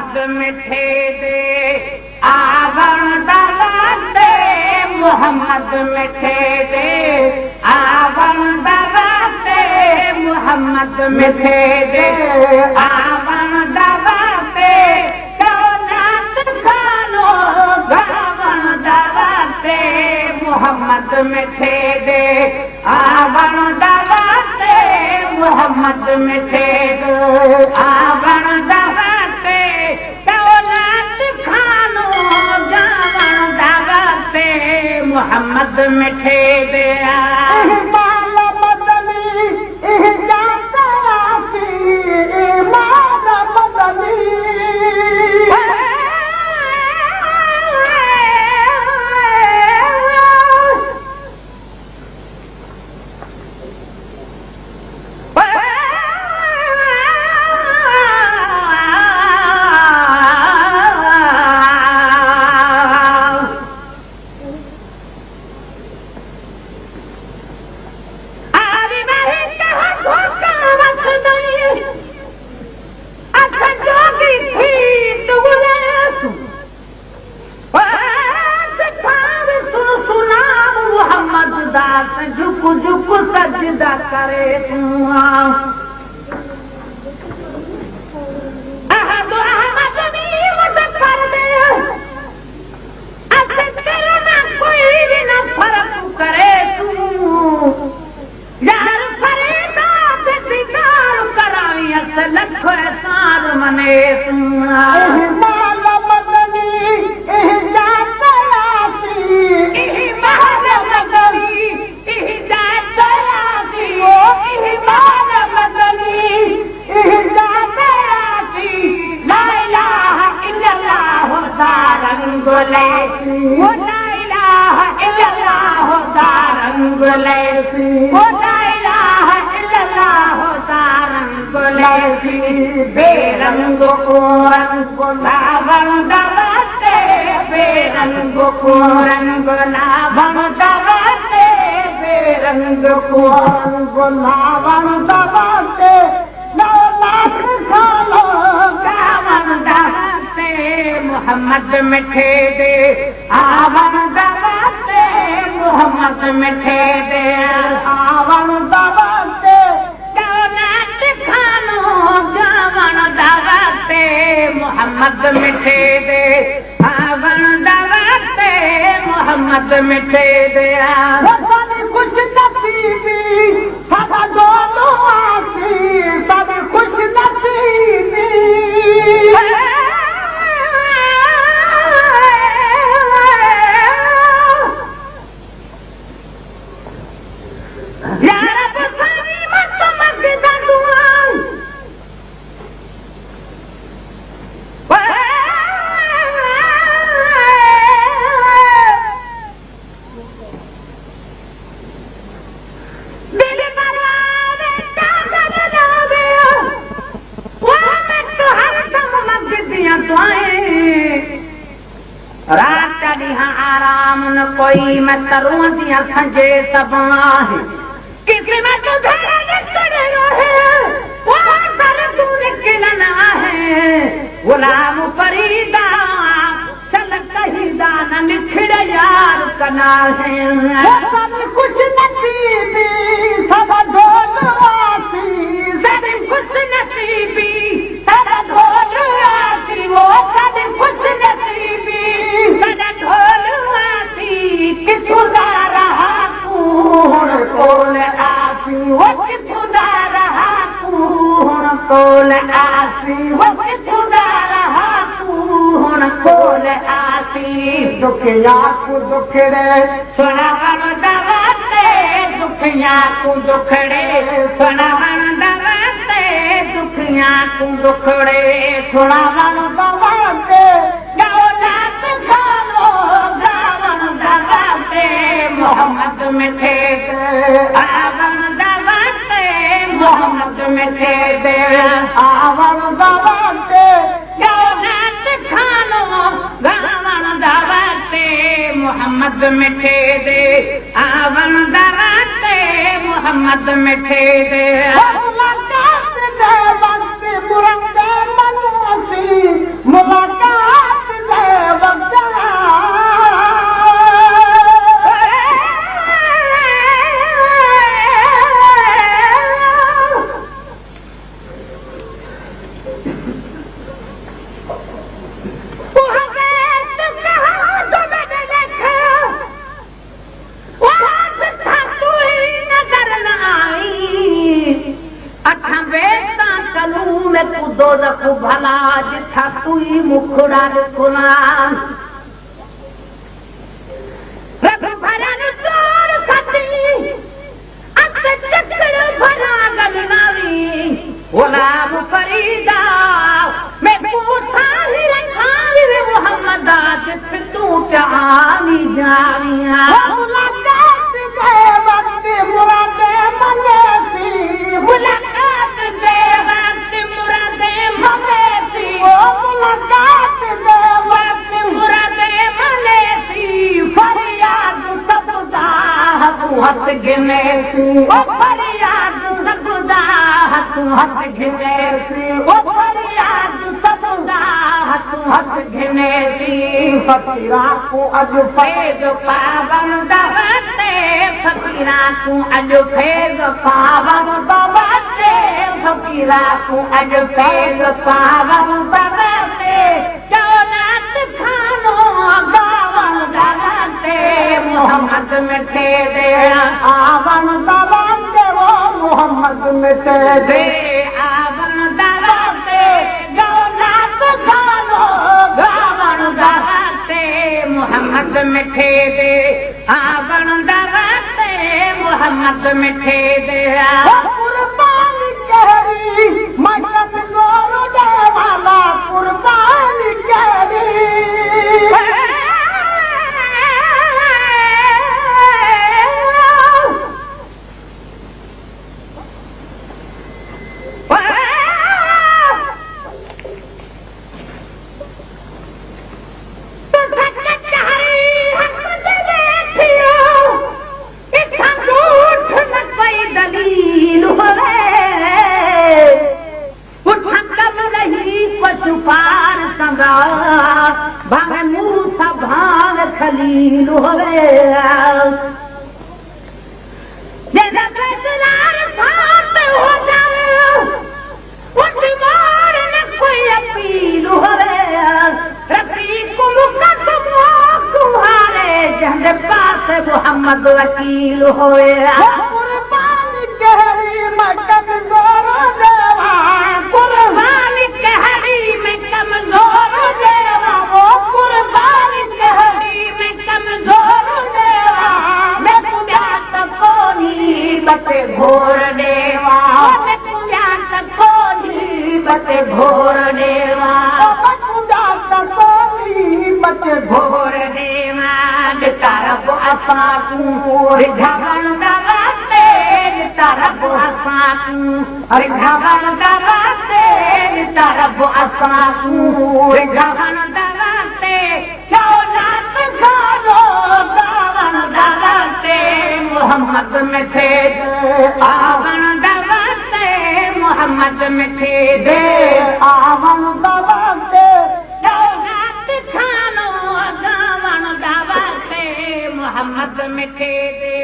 मोहम्मद मिठे दे आवण दवाते मोहम्मद मिठे दे आवण दवाते मोहम्मद मिठे दे आवण दवाते दौलत खानो गावण दवाते मोहम्मद मिठे दे आवण दवाते मोहम्मद मिठे दे आवण दवाते दौलत खानो गावण दवाते मोहम्मद मिठे दे झुक झुक सजदा करे बेरंग को रंग लावण दवाते बेरंग को रंग लावण दवाते बेरंग को रंग लावण दवाते दौलत खानो गावण दवाते मोहम्मद मिठे दे आवण दवाते मोहम्मद मिठे दे आवण दवाते दौलत खानो गावण दवाते मोहम्मद मिठे दे आवण दवाते मोहम्मद मिठे दे खुश नसीबी सब दोनों आसी सब खुश नसीबी रात ॾींहं आराम न कोई मैं तरुण दियां खंजे सबाह किस्मत घर करे है वो सर तू निकलना है गुलाम फरीदा चल कहीदा न निखड़ यार कना है सब कुछ नसीबी सब ढोल आसी सब कुछ नसीबी सब ढोल आसी वो सब कुछ नसीबी कितुदा रहा कूण कोल आसी वो कितुदा रहा कूण कोल आसी वो कितुदा रहा कूण कोल आसी दुखिया को दुखड़े सुनावण दवाते दुखिया को दुखड़े सुनावण दवाते दुखिया को दुखड़े सुनावण दवाते मोहम्मद मिठे दे आवण दवाते मोहम्मद मिठे दे आवण दवाते दौलत खानो गावण दवाते मोहम्मद मिठे दे आवण दवाते मोहम्मद मिठे दे भला जिथा तुई मुखड़ा खुला रख भरन चोर सती अस चक्र भरा गलनावी गुलाम फरीदा मैं पूछा ही रखावी मोहम्मदा जिस तू चाहनी जाविया मुलाकात दे वक्त मुरादे मनेसी मुलाकात दे वक्त मुरादे मनेसी मुलाकात दे वक्त मुरादे मनेसी फरियाद सबदा तू हथ गिनेसी ओ फरियाद सबदा तू हथ गिनेसी ओ फरियाद सबदा तू हथ गिनेसी फकीरा को अज फैज पावन दवते फकीरा को अज फैज पावन दवते फकीरा को अज फैज पावन दवते चौनात खानो गावन दवते मोहम्मद मिटे दे आवन दवते वो मोहम्मद मिटे दे आवन दवते चौनात खानो गावन दवते मोहम्मद मिटे दे आवन दवते मोहम्मद मिटे दे कुर्बान कहरी मदद गोरो दे वाला कुर्बान कहरी पार संगा भावे मूसा भाव खलील होवे जैसा बेचलार साथ हो जावे उठ मार न कोई अपील होवे रफीक मुकद्दम तुम्हारे जहर पास मोहम्मद वकील होवे कुर्बान कहरी मकम गोरो देवा कुर्बान कहरी में कमजोर देवा वो कुर्बान कहरी में कमजोर देवा मैं पूजा तकोनी बते घोर देवा मैं पूजा तकोनी बते घोर देवा मैं पूजा तकोनी बते घोर देवा तरफ असा तू झगड़ दवाते तरफ असा तू अरे झगड़ दवाते तरफ असा तू झगड़ दवाते चौनात खानो गावन दवाते मोहम्मद मिटे दे आवन दवाते मोहम्मद मिटे दे आवन दवाते चौनात खानो गावन दवाते मोहम्मद मिटे दे